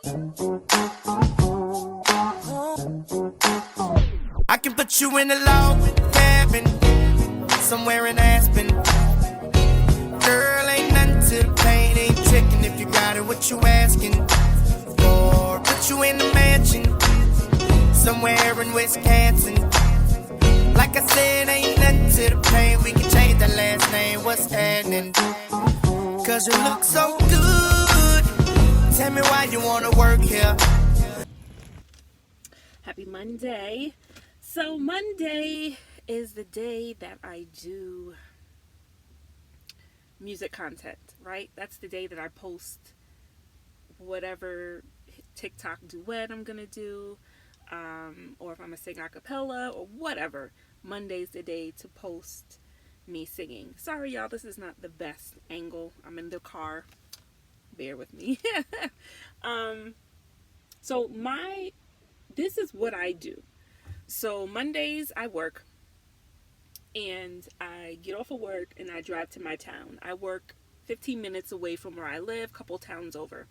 I can put you in a log cabin somewhere in Aspen. Girl, ain't nothing to the pain, ain't tricking if you got it, what you asking for. Put you in a mansion somewhere in Wisconsin. Like I said, ain't nothing to the pain, we can change the last name, what's happening? Cause you look so good, tell me why you wanna work here. Happy Monday. So Monday is the day that I do music content, right? That's the day that I post whatever TikTok duet I'm gonna do, or if I'm gonna sing a cappella or whatever. Monday's the day to post me singing. Sorry y'all, this is not the best angle. I'm in the car. Bear with me. So this is what I do. So Mondays I work, and I get off of work and I drive to my town. I work 15 minutes away from where I live, a couple towns over.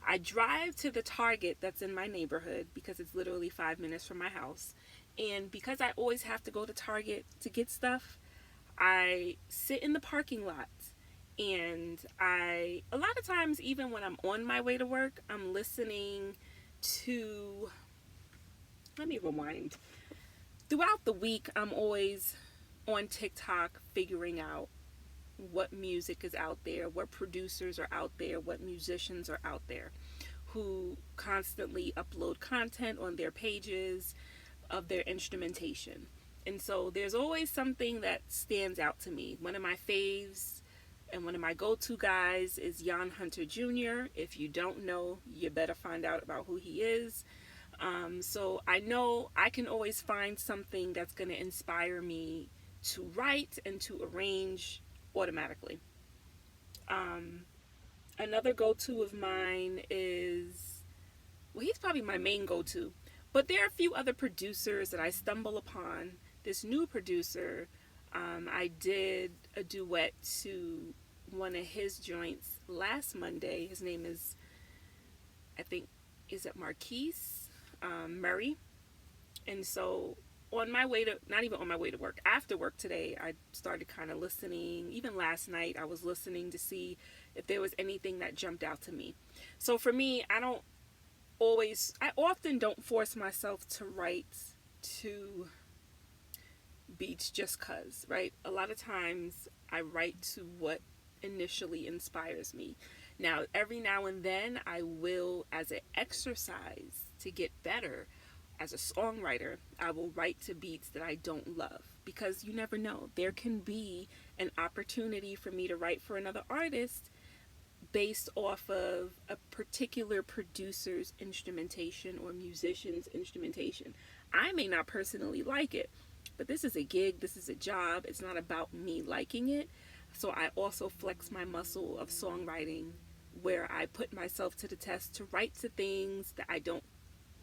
I drive to the Target that's in my neighborhood because it's literally 5 minutes from my house. And because I always have to go to Target to get stuff, I sit in the parking lot, and a lot of times, even when I'm on my way to work, I'm listening to, let me rewind. Throughout the week, I'm always on TikTok figuring out what music is out there, what producers are out there, what musicians are out there who constantly upload content on their pages of their instrumentation. And so there's always something that stands out to me. One of my faves and one of my go-to guys is Jan Hunter Jr. If you don't know, you better find out about who he is. So I know I can always find something that's going to inspire me to write and to arrange automatically. Another go-to of mine is, well, he's probably my main go-to, but there are a few other producers that I stumble upon. This new producer, I did a duet to one of his joints last Monday. His name is, I think, is it Marquise Murray? And so on my way to, not even on my way to work, after work today, I started kind of listening. Even last night, I was listening to see if there was anything that jumped out to me. So for me, I often don't force myself to write to beats just cause, right? A lot of times I write to what initially inspires me. Now, every now and then I will, as an exercise to get better as a songwriter, I will write to beats that I don't love, because you never know. There can be an opportunity for me to write for another artist based off of a particular producer's instrumentation or musician's instrumentation. I may not personally like it, but this is a gig, this is a job. It's not about me liking it. So I also flex my muscle of songwriting, where I put myself to the test to write to things that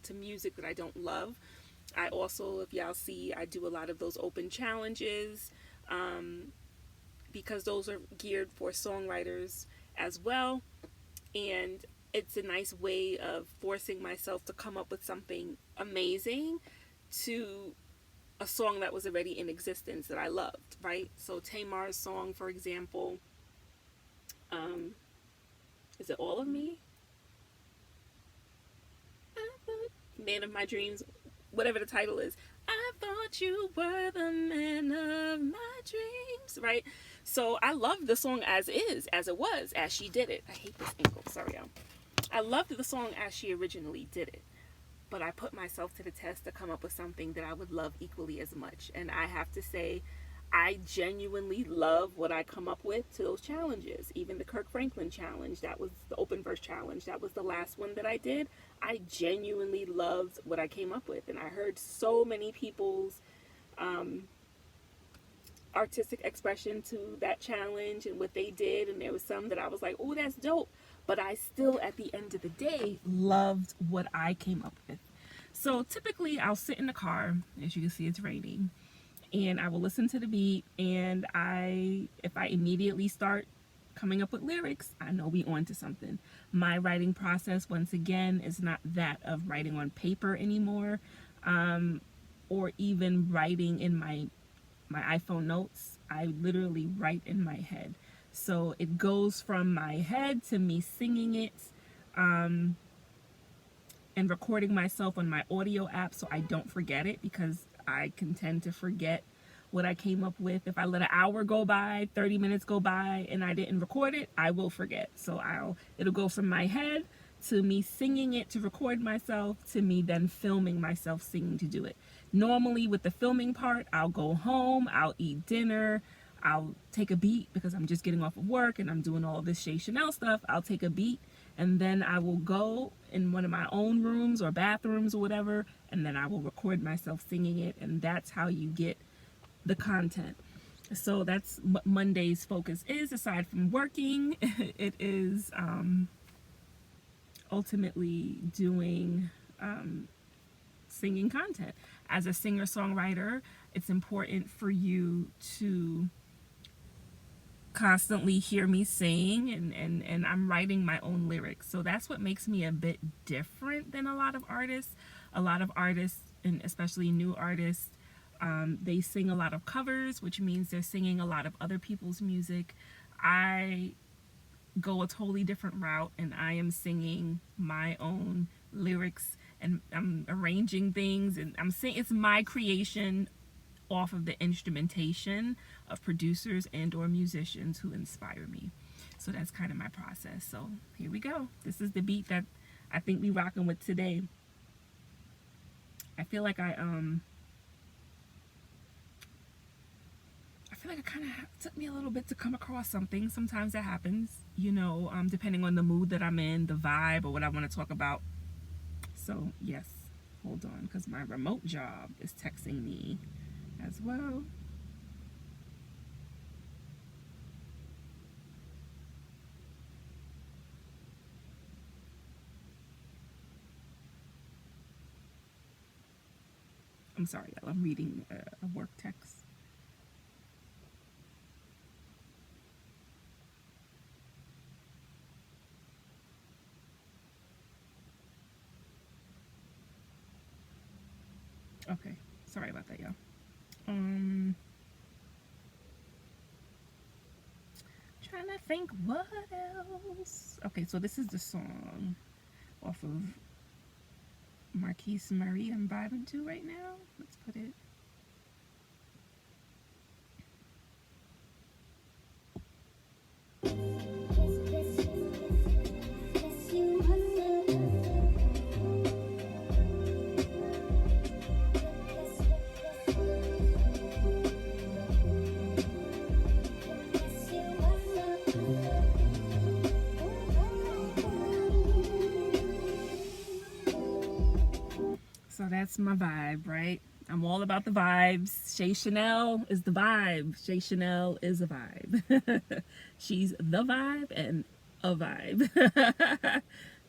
to music that I don't love. I also, if y'all see, I do a lot of those open challenges, because those are geared for songwriters as well. And it's a nice way of forcing myself to come up with something amazing to a song that was already in existence that I loved, right? So Tamar's song, for example, is it All of Me? Man of My Dreams, whatever the title is. I thought you were the man of my dreams, right? So I love the song as it was, as she did it. I hate this angle, sorry y'all. I loved the song as she originally did it, but I put myself to the test to come up with something that I would love equally as much. And I have to say, I genuinely love what I come up with to those challenges. Even the Kirk Franklin challenge, that was the open verse challenge, that was the last one that I did. I genuinely loved what I came up with. And I heard so many people's artistic expression to that challenge and what they did. And there was some that I was like, oh, that's dope. But I still, at the end of the day, loved what I came up with. So typically I'll sit in the car, as you can see it's raining, and I will listen to the beat, and if I immediately start coming up with lyrics, I know we on to something. My writing process, once again, is not that of writing on paper anymore, or even writing in my iPhone notes. I literally write in my head. So it goes from my head to me singing it, and recording myself on my audio app so I don't forget it, because I can tend to forget what I came up with. If I let an hour go by, 30 minutes go by, and I didn't record it, I will forget. So it'll go from my head to me singing it to record myself to me then filming myself singing to do it. Normally with the filming part, I'll go home, I'll eat dinner, I'll take a beat because I'm just getting off of work and I'm doing all this ShayChannel stuff. I'll take a beat and then I will go in one of my own rooms or bathrooms or whatever, and then I will record myself singing it, and that's how you get the content. So that's what Monday's focus is. Aside from working, it is ultimately doing singing content. As a singer-songwriter, it's important for you to constantly hear me sing, and I'm writing my own lyrics. So that's what makes me a bit different than a lot of artists. A lot of artists, and especially new artists, they sing a lot of covers, which means they're singing a lot of other people's music. I go a totally different route, and I am singing my own lyrics, and I'm arranging things, and I'm saying it's my creation off of the instrumentation of producers and or musicians who inspire me. So that's kind of my process. So here we go. This is the beat that I think we rocking with today. I feel like I it kind of took me a little bit to come across something. Sometimes that happens, you know, depending on the mood that I'm in, the vibe, or what I want to talk about. So yes, hold on, because my remote job is texting me as well. I'm sorry, I'm reading a work text. Okay, sorry about that, y'all. Trying to think what else. Okay, so this is the song off of Marquise Marie I'm vibing to right now. Let's put it. So that's my vibe, right? I'm all about the vibes. ShayChannel is the vibe. ShayChannel is a vibe. She's the vibe and a vibe.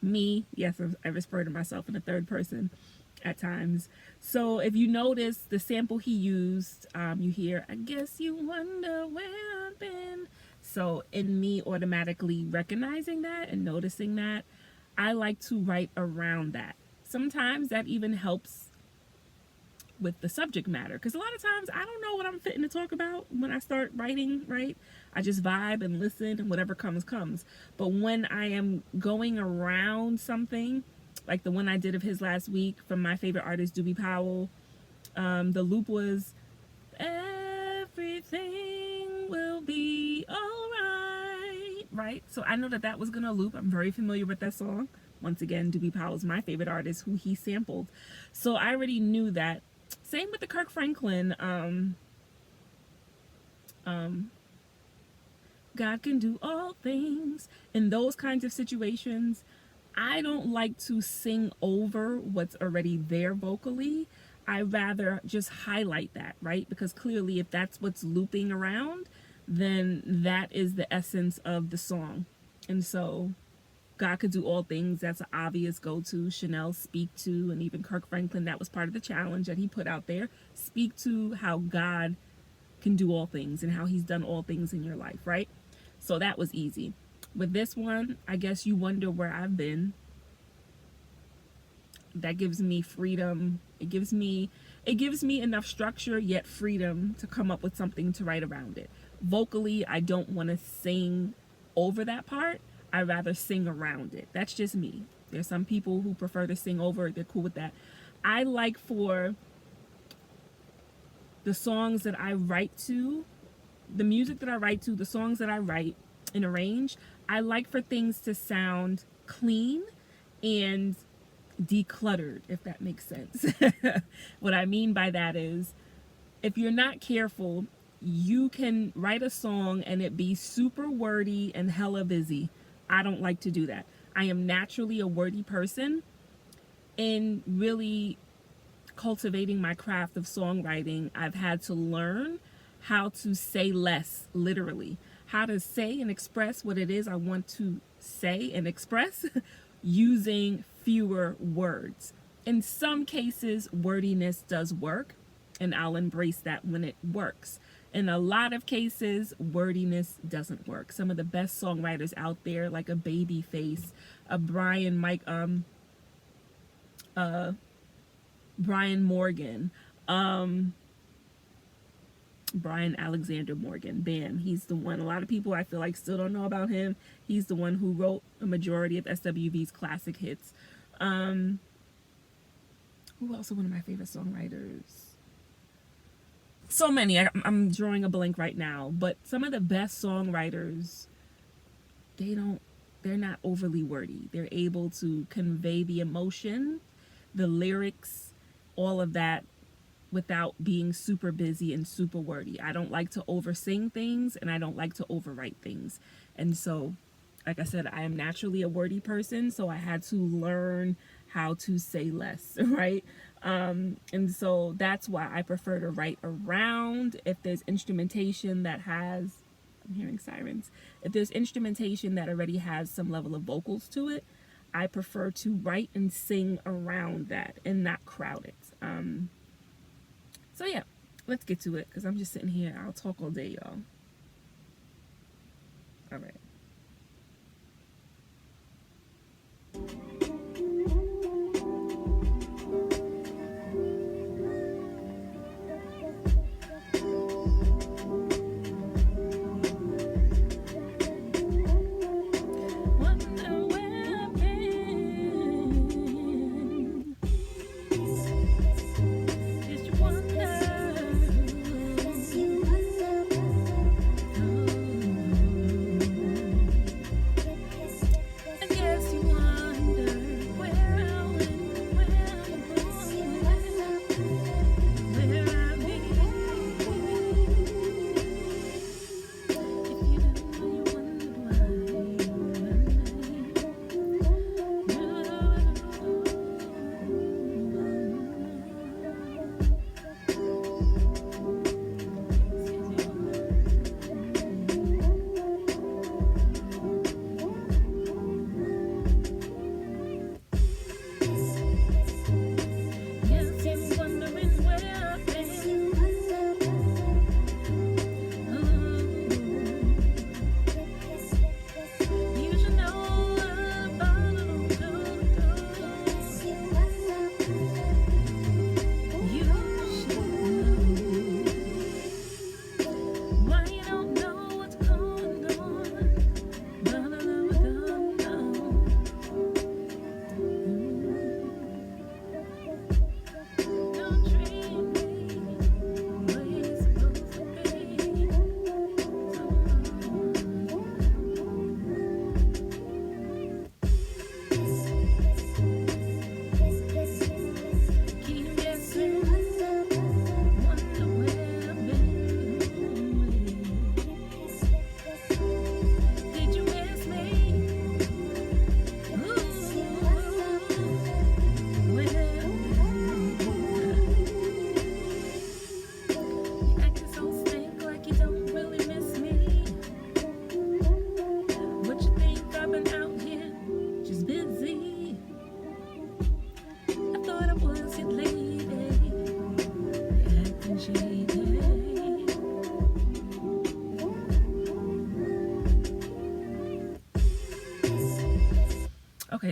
Me, yes, I refer to myself in the third person at times. So if you notice the sample he used, you hear, I guess you wonder where I've been. So in me automatically recognizing that and noticing that, I like to write around that. Sometimes that even helps with the subject matter, because a lot of times I don't know what I'm fitting to talk about when I start writing, right? I just vibe and listen, and whatever comes comes. But when I am going around something, like the one I did of his last week from my favorite artist Doobie Powell, the loop was everything will be alright, right? So I know that was gonna loop. I'm very familiar with that song. Once again, Doobie Powell is my favorite artist who he sampled. So I already knew that. Same with the Kirk Franklin, God can do all things. In those kinds of situations, I don't like to sing over what's already there vocally. I rather just highlight that, right? Because clearly if that's what's looping around, then that is the essence of the song. And so God could do all things, that's an obvious go-to. Chanel, speak to, and even Kirk Franklin, that was part of the challenge that he put out there. Speak to how God can do all things and how he's done all things in your life, right? So that was easy. With this one, I guess you wonder where I've been. That gives me freedom. It gives me enough structure yet freedom to come up with something to write around it. Vocally, I don't want to sing over that part. I rather sing around it. That's just me. There's some people who prefer to sing over it. They're cool with that. I like for the songs that I write to, the music that I write to, the songs that I write and arrange, I like for things to sound clean and decluttered, if that makes sense. What I mean by that is, if you're not careful, you can write a song and it be super wordy and hella busy. I don't like to do that. I am naturally a wordy person. In really cultivating my craft of songwriting, I've had to learn how to say less, literally. How to say and express what it is I want to say and express using fewer words. In some cases, wordiness does work, and I'll embrace that when it works. In a lot of cases, wordiness doesn't work. Some of the best songwriters out there, like a Babyface, a Brian Morgan, Brian Alexander Morgan. Bam, he's the one. A lot of people I feel like still don't know about him. He's the one who wrote a majority of SWV's classic hits. Who else is one of my favorite songwriters? So many. I'm drawing a blank right now. But some of the best songwriters, they're not overly wordy. They're able to convey the emotion, the lyrics, all of that without being super busy and super wordy. I don't like to oversing things, and I don't like to overwrite things. And so, like I said, I am naturally a wordy person, so I had to learn how to say less, right? And so that's why I prefer to write around. If there's instrumentation that has, I'm hearing sirens, if there's instrumentation that already has some level of vocals to it, I prefer to write and sing around that and not crowd it. So yeah, let's get to it, because I'm just sitting here. I'll talk all day, y'all. All right.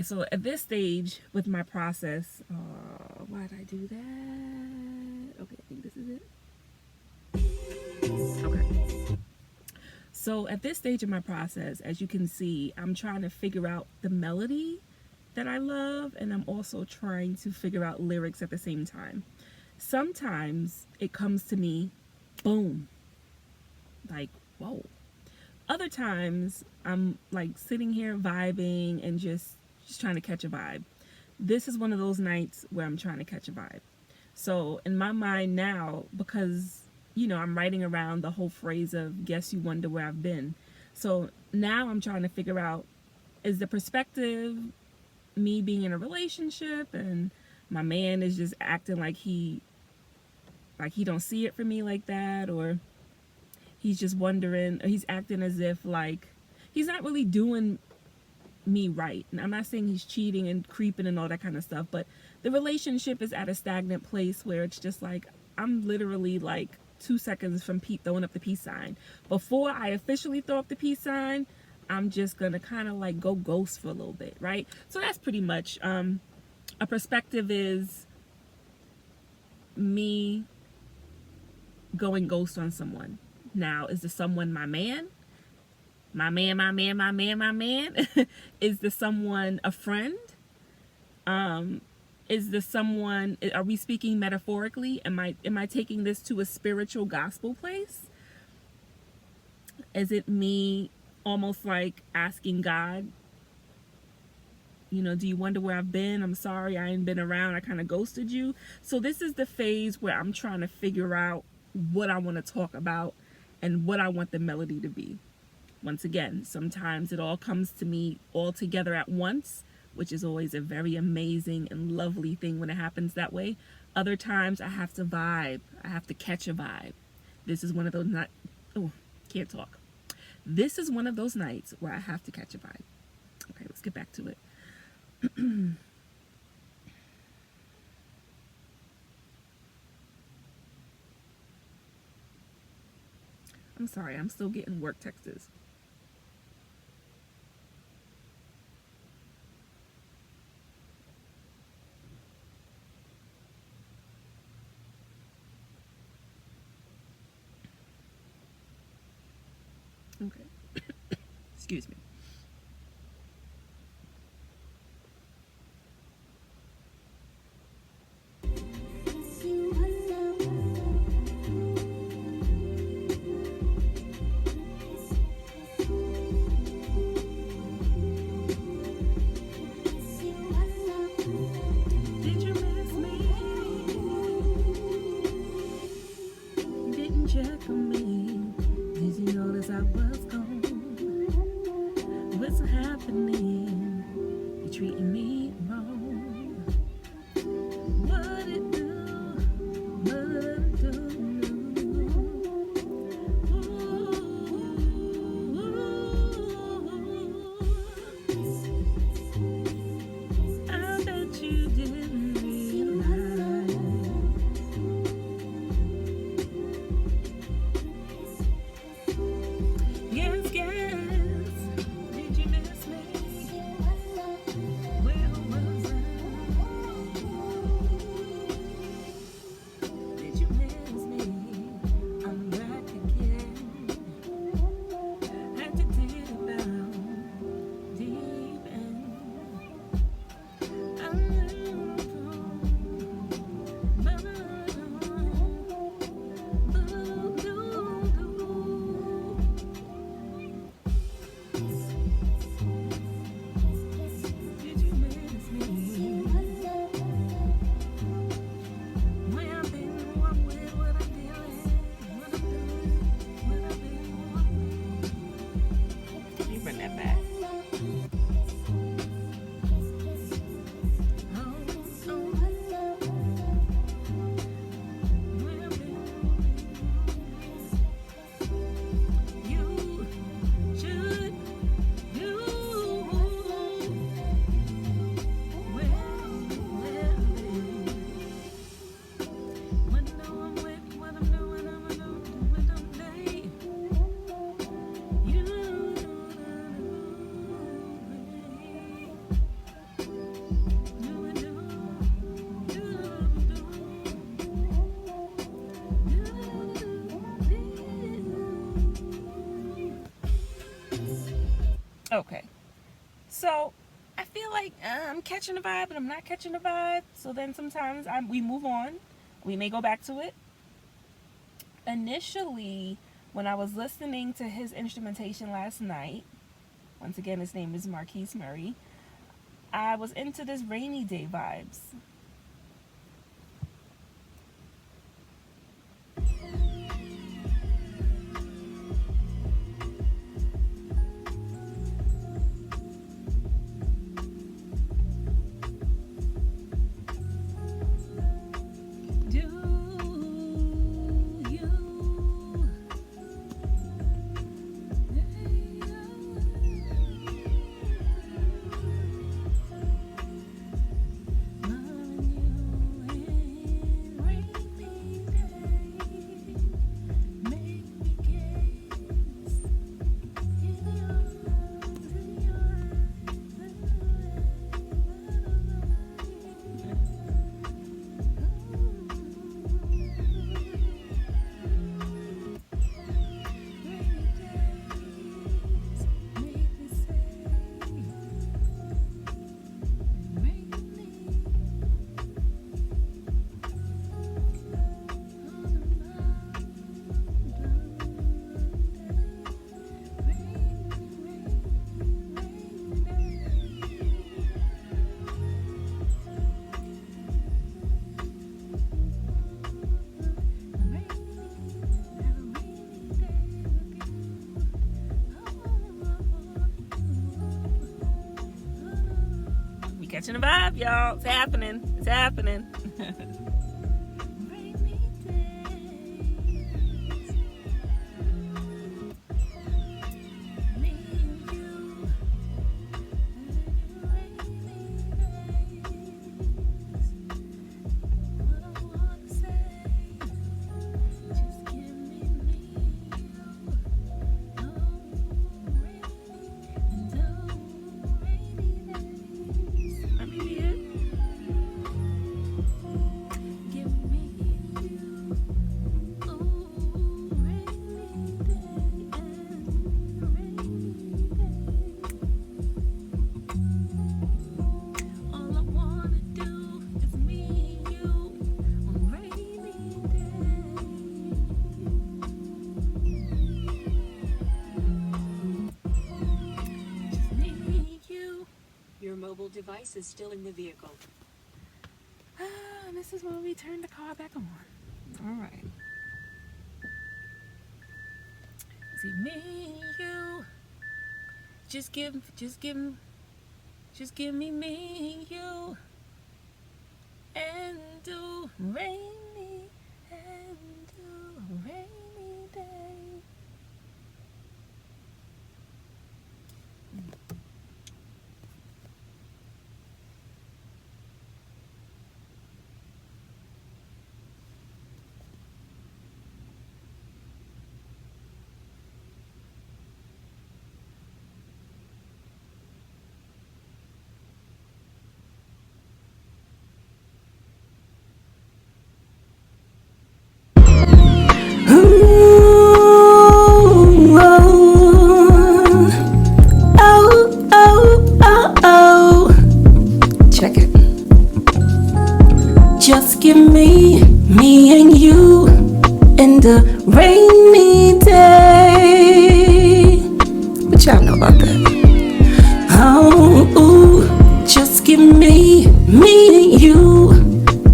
So at this stage with my process, why did I do that? Okay, I think this is it. Okay. So at this stage of my process, as you can see, I'm trying to figure out the melody that I love, and I'm also trying to figure out lyrics at the same time. Sometimes it comes to me, boom, like, whoa. Other times I'm like sitting here vibing and just trying to catch a vibe. This is one of those nights where I'm trying to catch a vibe. So in my mind now, because I'm writing around the whole phrase of guess you wonder where I've been. So now I'm trying to figure out, is the perspective me being in a relationship and my man is just acting like he don't see it for me like that, or he's just wondering, or he's acting as if like he's not really doing me right. And I'm not saying he's cheating and creeping and all that kind of stuff, but the relationship is at a stagnant place where it's just like I'm literally like 2 seconds from throwing up the peace sign. Before I officially throw up the peace sign, I'm just gonna kind of like go ghost for a little bit, right? So that's pretty much a perspective is me going ghost on someone. Now, is the someone my man? My man? Is the someone a friend? Is the someone, are we speaking metaphorically? Am I taking this to a spiritual gospel place? Is it me almost like asking God, do you wonder where I've been? I'm sorry, I ain't been around. I kind of ghosted you. So this is the phase where I'm trying to figure out what I want to talk about and what I want the melody to be. Once again, sometimes it all comes to me all together at once, which is always a very amazing and lovely thing when it happens that way. Other times I have to vibe. I have to catch a vibe. This is one of those can't talk. This is one of those nights where I have to catch a vibe. Okay, let's get back to it. I'm sorry, I'm still getting work texts. Okay. Excuse me. Did you miss me? Didn't check on me. Did you notice I was gone? What's happening? You're treating me wrong. What it do? What it do? I bet you didn't realize. Yes. Did you miss me? Where Okay. So I feel like I'm catching the vibe, but I'm not catching the vibe. So then sometimes we move on. We may go back to it. Initially, when I was listening to his instrumentation last night, once again, his name is Marquise Murray, I was into this rainy day vibes. Catching the vibe, y'all. It's happening. It's happening. Device is still in the vehicle. This is when we turn the car back on. All right. See me and you. Just give me and you. And do rainy and do rainy day. Just give me and you in the rainy day. What y'all know about that? Oh, ooh, just give me and you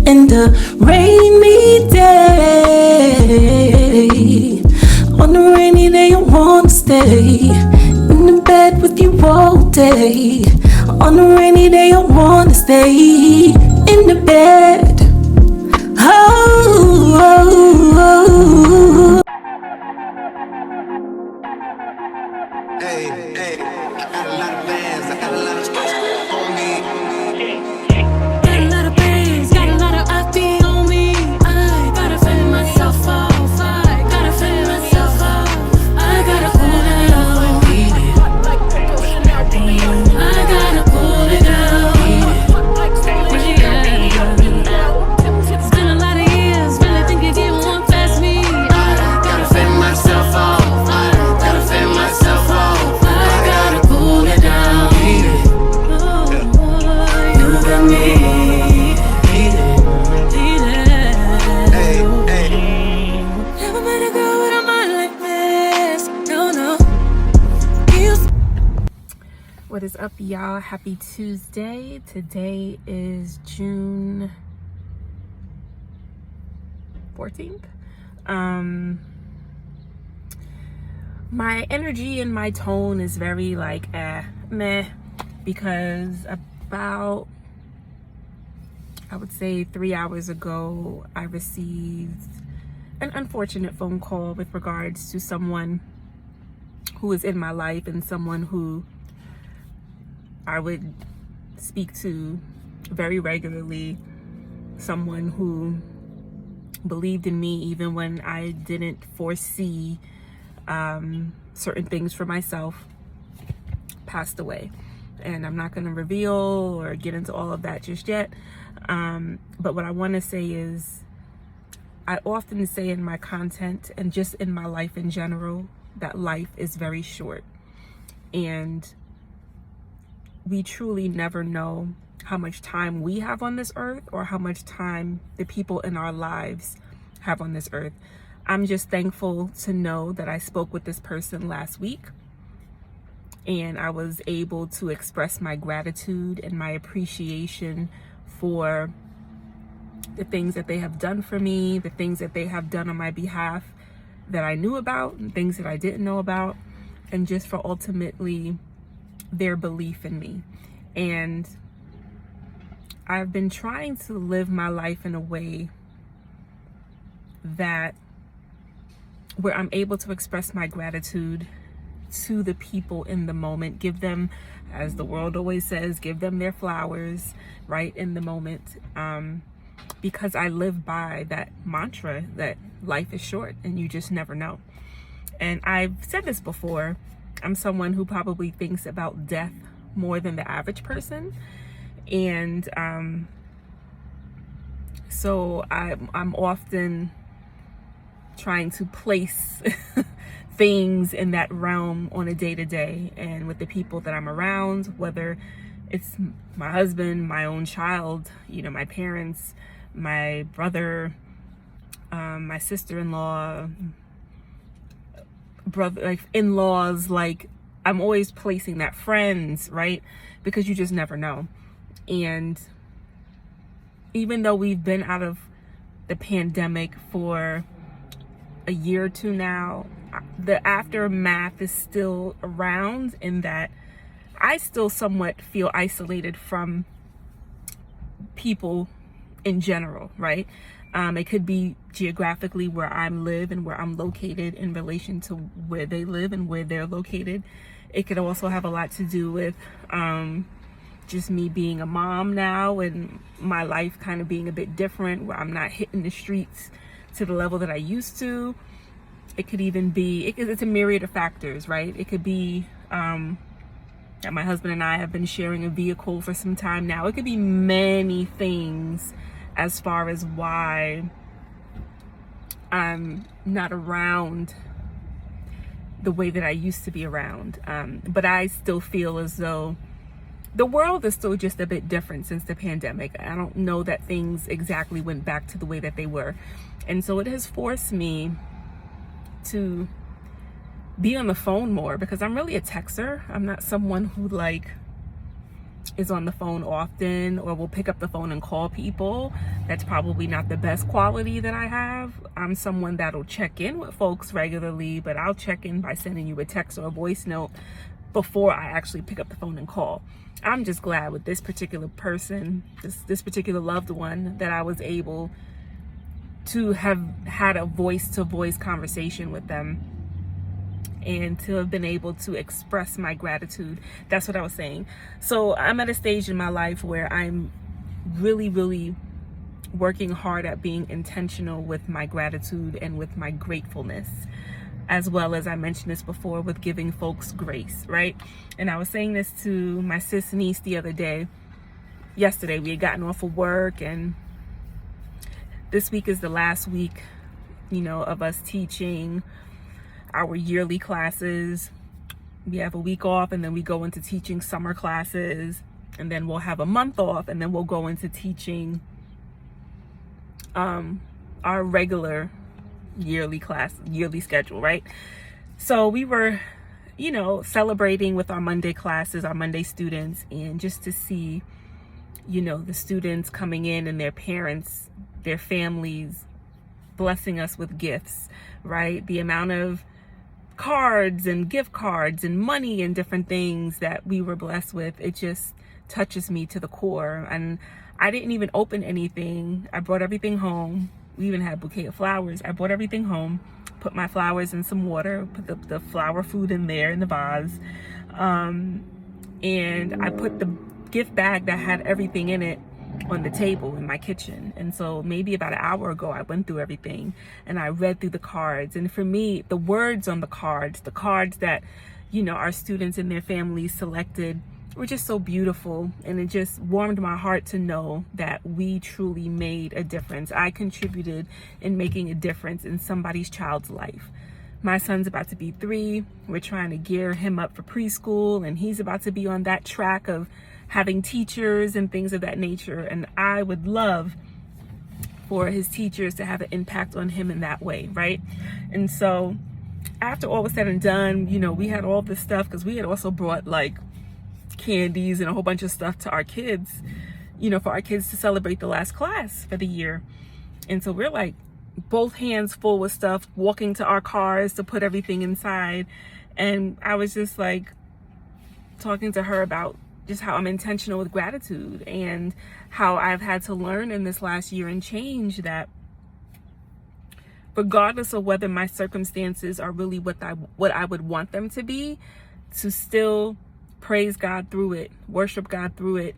in the rainy day. On the rainy day I wanna stay in the bed with you all day. On the rainy day I wanna stay in the bed. Oh, oh, oh. Hey, I got a lot of bands, I got a lot of stress on me. Got a lot of bands, got a lot of ID on me. I gotta fend myself off. I gotta fend myself off. I gotta pull it out. I gotta pull it out. y'all. Happy Tuesday. Today is June 14th. My energy and my tone is very like meh, because about, I would say 3 hours ago, I received an unfortunate phone call with regards to someone who is in my life and someone who I would speak to very regularly, someone who believed in me even when I didn't foresee certain things for myself, passed away. And I'm not going to reveal or get into all of that just yet. But what I want to say is, I often say in my content and just in my life in general, that life is very short. And we truly never know how much time we have on this earth or how much time the people in our lives have on this earth. I'm just thankful to know that I spoke with this person last week and I was able to express my gratitude and my appreciation for the things that they have done for me, the things that they have done on my behalf that I knew about and things that I didn't know about, and just for ultimately their belief in me. And I've been trying to live my life in a way that where I'm able to express my gratitude to the people in the moment, give them, as the world always says, give them their flowers right in the moment, because I live by that mantra that life is short and you just never know. And I've said this before, I'm someone who probably thinks about death more than the average person. And so I'm often trying to place things in that realm on a day-to-day, and with the people that I'm around, whether it's my husband, my own child, my parents, my brother, my sister-in-law, brother, like in-laws, like I'm always placing that, friends, right? Because you just never know. And even though we've been out of the pandemic for a year or two now, the aftermath is still around, in that I still somewhat feel isolated from people in general, right? It could be geographically where I live and where I'm located in relation to where they live and where they're located. It could also have a lot to do with just me being a mom now and my life kind of being a bit different, where I'm not hitting the streets to the level that I used to. It could even be, it's a myriad of factors, right? It could be that my husband and I have been sharing a vehicle for some time now. It could be many things as far as why I'm not around the way that I used to be around. But I still feel as though the world is still just a bit different since the pandemic. I don't know that things exactly went back to the way that they were. And so it has forced me to be on the phone more, because I'm really a texter. I'm not someone who is on the phone often or will pick up the phone and call people. That's probably not the best quality that I have. I'm someone that'll check in with folks regularly, but I'll check in by sending you a text or a voice note before I actually pick up the phone and call. I'm just glad with this particular person, this particular loved one, that I was able to have had a voice-to-voice conversation with them and to have been able to express my gratitude. That's what I was saying. So I'm at a stage in my life where I'm really, really working hard at being intentional with my gratitude and with my gratefulness, as well as, I mentioned this before, with giving folks grace, right? And I was saying this to my sis niece the other day. Yesterday, we had gotten off of work, and this week is the last week, of us teaching our yearly classes. We have a week off, and then we go into teaching summer classes, and then we'll have a month off, and then we'll go into teaching our regular yearly schedule, right? So we were celebrating with our Monday classes, our Monday students, and just to see, the students coming in and their parents, their families blessing us with gifts, right? The amount of cards and gift cards and money and different things that we were blessed with, it just touches me to the core. And I didn't even open anything. I brought everything home. We even had a bouquet of flowers. I brought everything home, put my flowers in some water, put the flower food in there in the vase, and I put the gift bag that had everything in it on the table in my kitchen. And so maybe about an hour ago, I went through everything and I read through the cards. And for me, the words on the cards that, our students and their families selected were just so beautiful. And it just warmed my heart to know that we truly made a difference. I contributed in making a difference in somebody's child's life. My son's about to be 3. We're trying to gear him up for preschool, and he's about to be on that track of having teachers and things of that nature. And I would love for his teachers to have an impact on him in that way, right? And so after all was said and done, we had all this stuff, because we had also brought like candies and a whole bunch of stuff to our kids, for our kids to celebrate the last class for the year. And so we're like both hands full with stuff, walking to our cars to put everything inside. And I was just like talking to her about just how I'm intentional with gratitude, and how I've had to learn in this last year and change that regardless of whether my circumstances are really what I would want them to be, to still praise God through it, worship God through it,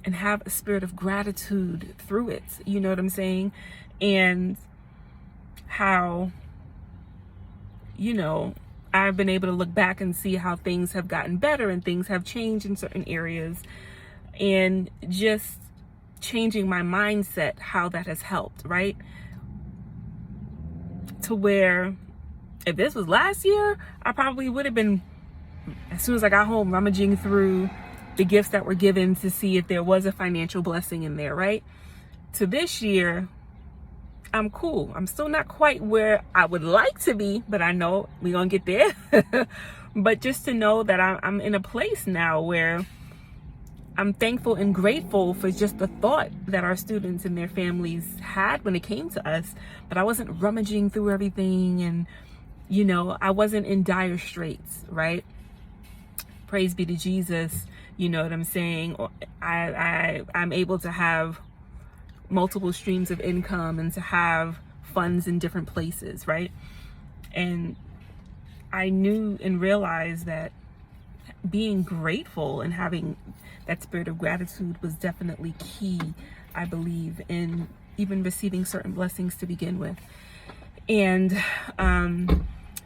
and have a spirit of gratitude through it. You know what I'm saying? And how, I've been able to look back and see how things have gotten better and things have changed in certain areas, and just changing my mindset, how that has helped, right? To where if this was last year, I probably would have been, as soon as I got home, rummaging through the gifts that were given to see if there was a financial blessing in there, right? To this year, I'm cool. I'm still not quite where I would like to be, but I know we're going to get there. But just to know that I'm in a place now where I'm thankful and grateful for just the thought that our students and their families had when it came to us. But I wasn't rummaging through everything, and, I wasn't in dire straits, right? Praise be to Jesus. You know what I'm saying? I'm able to have multiple streams of income and to have funds in different places, right? And I knew and realized that being grateful and having that spirit of gratitude was definitely key, I believe, in even receiving certain blessings to begin with. And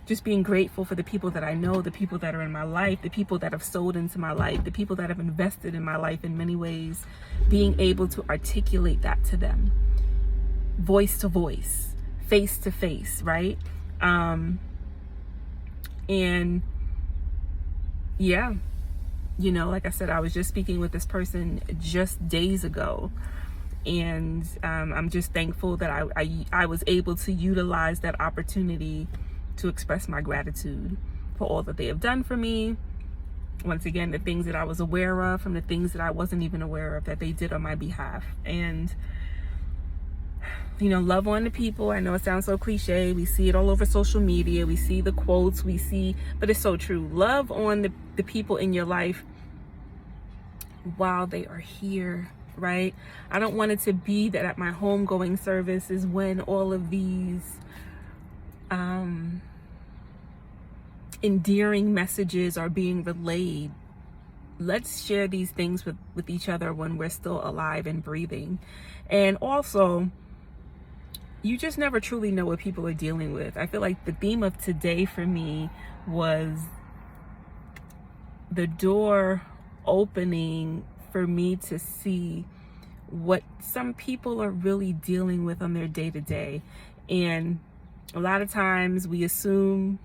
just being grateful for the people that I know, the people that are in my life, the people that have sold into my life, the people that have invested in my life in many ways, being able to articulate that to them, voice to voice, face to face, right? And yeah, like I said, I was just speaking with this person just days ago, and I'm just thankful that I was able to utilize that opportunity to express my gratitude for all that they have done for me. Once again, the things that I was aware of from the things that I wasn't even aware of that they did on my behalf. And, love on the people. I know it sounds so cliche. We see it all over social media. We see the quotes, but it's so true. Love on the people in your life while they are here, right? I don't want it to be that at my homegoing service is when all of these endearing messages are being relayed. Let's share these things with each other when we're still alive and breathing. And also, you just never truly know what people are dealing with. I feel like the theme of today for me was the door opening for me to see what some people are really dealing with on their day-to-day. And a lot of times we assume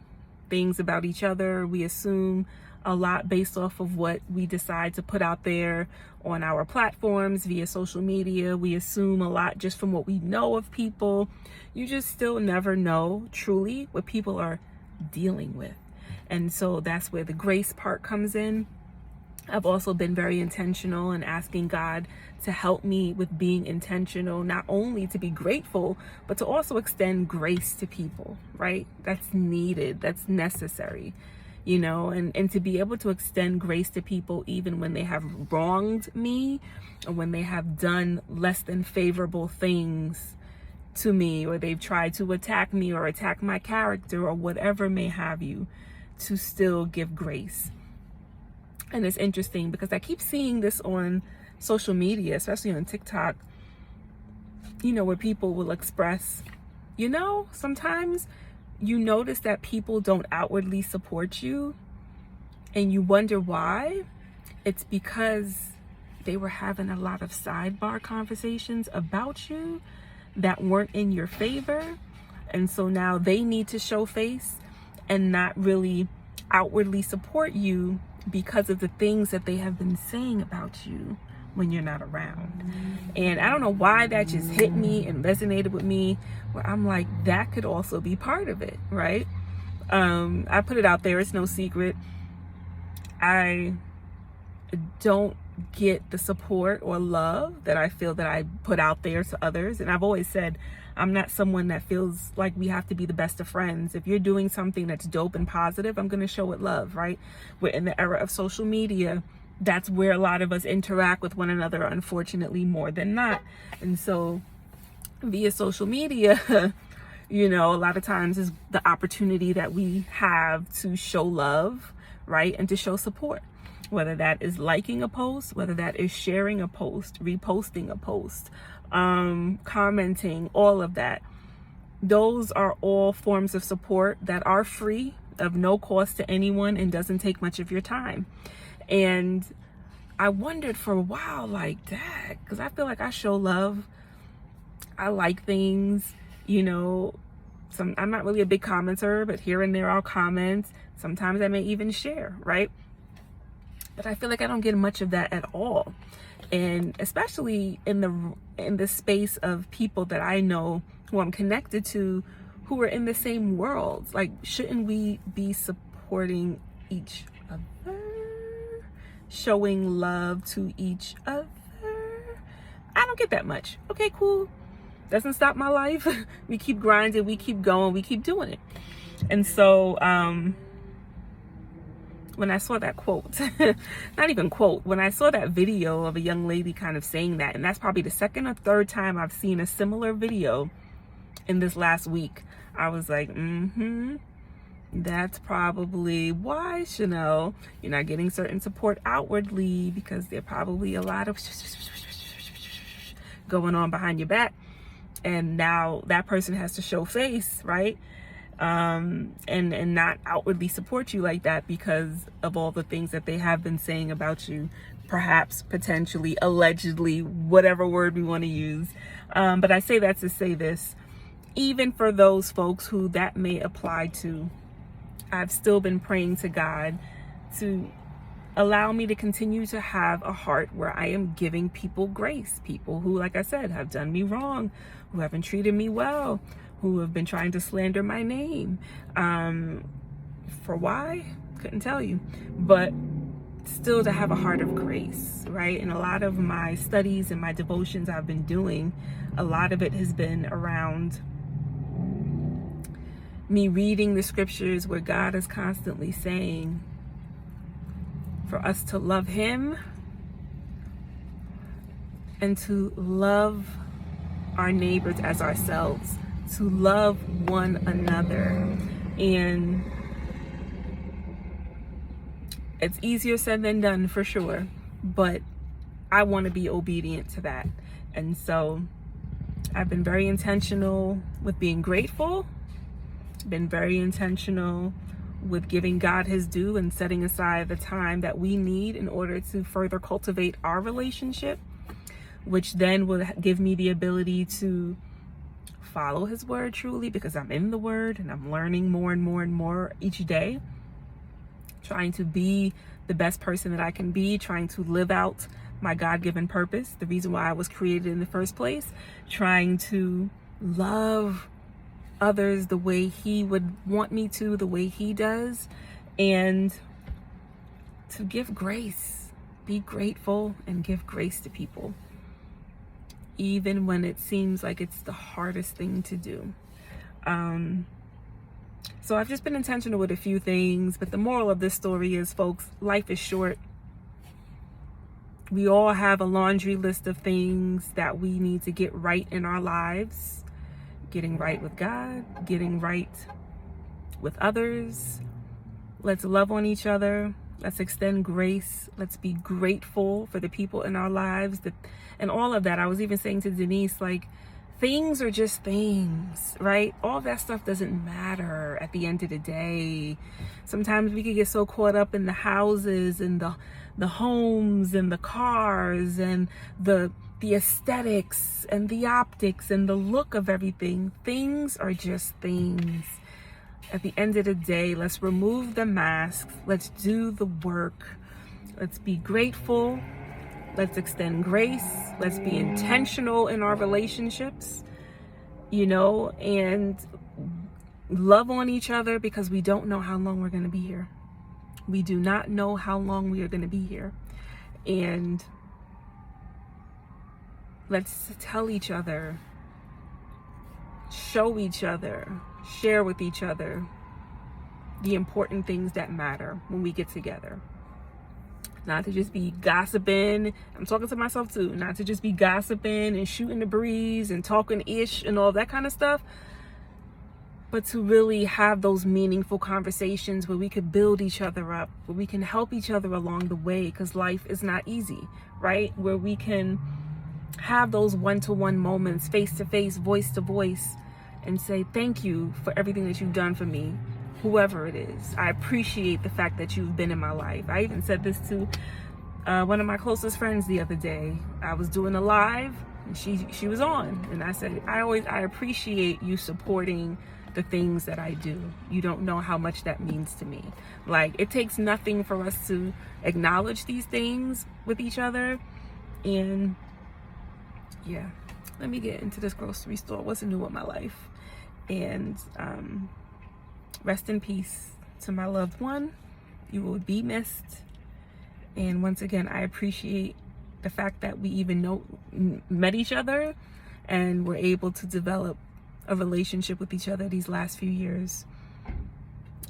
things about each other. We assume a lot based off of what we decide to put out there on our platforms via social media. We assume a lot just from what we know of people. You just still never know truly what people are dealing with. And so that's where the grace part comes in. I've also been very intentional in asking God to help me with being intentional, not only to be grateful, but to also extend grace to people, right? That's needed, that's necessary, you know, and to be able to extend grace to people even when they have wronged me, or when they have done less than favorable things to me, or they've tried to attack me or attack my character or whatever may have you, to still give grace. And it's interesting because I keep seeing this on social media, especially on TikTok, you know, where people will express, you know, sometimes you notice that people don't outwardly support you and you wonder why. It's because they were having a lot of sidebar conversations about you that weren't in your favor. And so now they need to show face and not really outwardly support you because of the things that they have been saying about you when you're not around. And I don't know why that just hit me and resonated with me, where I'm like, that could also be part of it, right? I put it out there, it's no secret. I don't get the support or love that I feel that I put out there to others. And I've always said, I'm not someone that feels like we have to be the best of friends. If you're doing something that's dope and positive, I'm going to show it love, right? We're in the era of social media. That's where a lot of us interact with one another, unfortunately, more than not. And so via social media, you know, a lot of times is the opportunity that we have to show love, right? And to show support, whether that is liking a post, whether that is sharing a post, reposting a post, commenting, all of that. Those are all forms of support that are free, of no cost to anyone, and doesn't take much of your time. And I wondered for a while, like, that, because I feel like I show love. I like things, you know. I'm not really a big commenter, but here and there I'll comment. Sometimes I may even share, right? But I feel like I don't get much of that at all. And especially in the space of people that I know, who I'm connected to, who are in the same world. Like, shouldn't we be supporting each other? Showing love to each other? I don't get that much. Okay, cool. Doesn't stop my life. We keep grinding, we keep going, we keep doing it. And so, when I saw that quote, not even quote, when I saw that video of a young lady kind of saying that, and that's probably the second or third time I've seen a similar video in this last week, I was like, that's probably why, Chanel, you're not getting certain support outwardly, because there are probably a lot of going on behind your back. And now that person has to show face, right? And not outwardly support you like that because of all the things that they have been saying about you, perhaps, potentially, allegedly, whatever word we want to use. But I say that to say this, even for those folks who that may apply to, I've still been praying to God to allow me to continue to have a heart where I am giving people grace, people who, like I said, have done me wrong, who haven't treated me well, who have been trying to slander my name. For why? Couldn't tell you. But still to have a heart of grace, right? And a lot of my studies and my devotions I've been doing, a lot of it has been around me reading the scriptures where God is constantly saying for us to love Him and to love our neighbors as ourselves, to love one another. And it's easier said than done, for sure, but I want to be obedient to that. And so I've been very intentional with being grateful, been very intentional with giving God His due and setting aside the time that we need in order to further cultivate our relationship, which then will give me the ability to follow His word truly, because I'm in the word and I'm learning more and more and more each day, trying to be the best person that I can be, trying to live out my God-given purpose, the reason why I was created in the first place, trying to love others the way He would want me to, the way He does, and to give grace. Be grateful and give grace to people, even when it seems like it's the hardest thing to do. So I've just been intentional with a few things, but the moral of this story is, folks, life is short. We all have a laundry list of things that we need to get right in our lives. Getting right with God, getting right with others. Let's love on each other. Let's extend grace. Let's be grateful for the people in our lives, and all of that. I was even saying to Denise, like, things are just things, right? All that stuff doesn't matter at the end of the day. Sometimes we could get so caught up in the houses and the homes and the cars and the aesthetics and the optics and the look of everything. Things are just things. At the end of the day, let's remove the masks. Let's do the work. Let's be grateful. Let's extend grace. Let's be intentional in our relationships, and love on each other, because we don't know how long we're going to be here. We do not know how long we are going to be here. And let's tell each other, show each other, share with each other the important things that matter when we get together. Not to just be gossiping. I'm talking to myself too. Not to just be gossiping and shooting the breeze and talking ish and all that kind of stuff, but to really have those meaningful conversations where we could build each other up, where we can help each other along the way, because life is not easy, right? Where we can have those one-to-one moments, face-to-face, voice-to-voice, and say thank you for everything that you've done for me, whoever it is. I appreciate the fact that you've been in my life. I even said this to one of my closest friends the other day. I was doing a live and she was on, and I said, I appreciate you supporting the things that I do. You don't know how much that means to me. Like, it takes nothing for us to acknowledge these things with each other. And yeah, let me get into this grocery store. What's new with my life? And rest in peace to my loved one. You will be missed. And once again, I appreciate the fact that we even met each other and were able to develop a relationship with each other these last few years.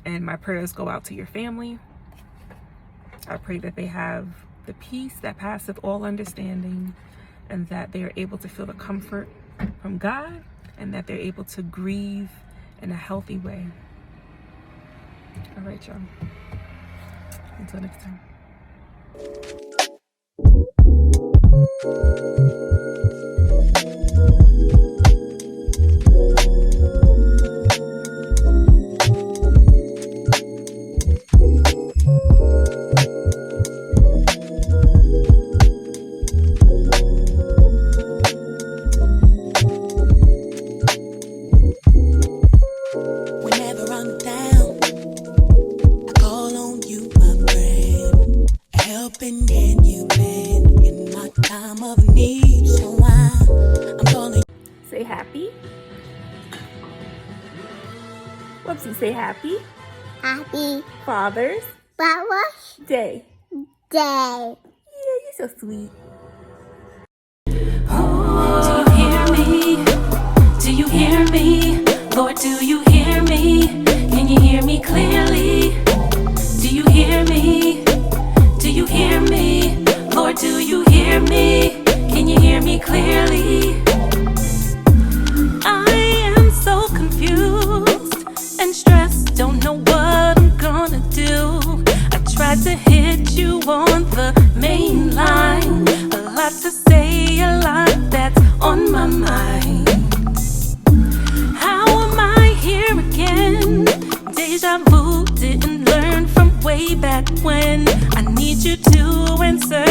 And my prayers go out to your family. I pray that they have the peace that passeth all understanding, and that they are able to feel the comfort from God, and that they're able to grieve in a healthy way. All right, y'all. Until next time. Whenever I'm down, I call on you, my friend. A helping hand you've been in my time of need. So I'm calling. Say happy. Whoopsie, say happy. Happy Father's Father's Day. Day. Yeah, you're so sweet. Do you hear me? Do you hear me? Lord, do you hear me? Can you hear me clearly? Do you hear me? Do you hear me? Lord, do you hear me? Can you hear me clearly? I am so confused and stressed, don't know what I'm gonna do. I tried to hit you on the main line, a lot to say, a lot that's on my mind. How am I here again? Deja vu, didn't learn from way back when. I need you to answer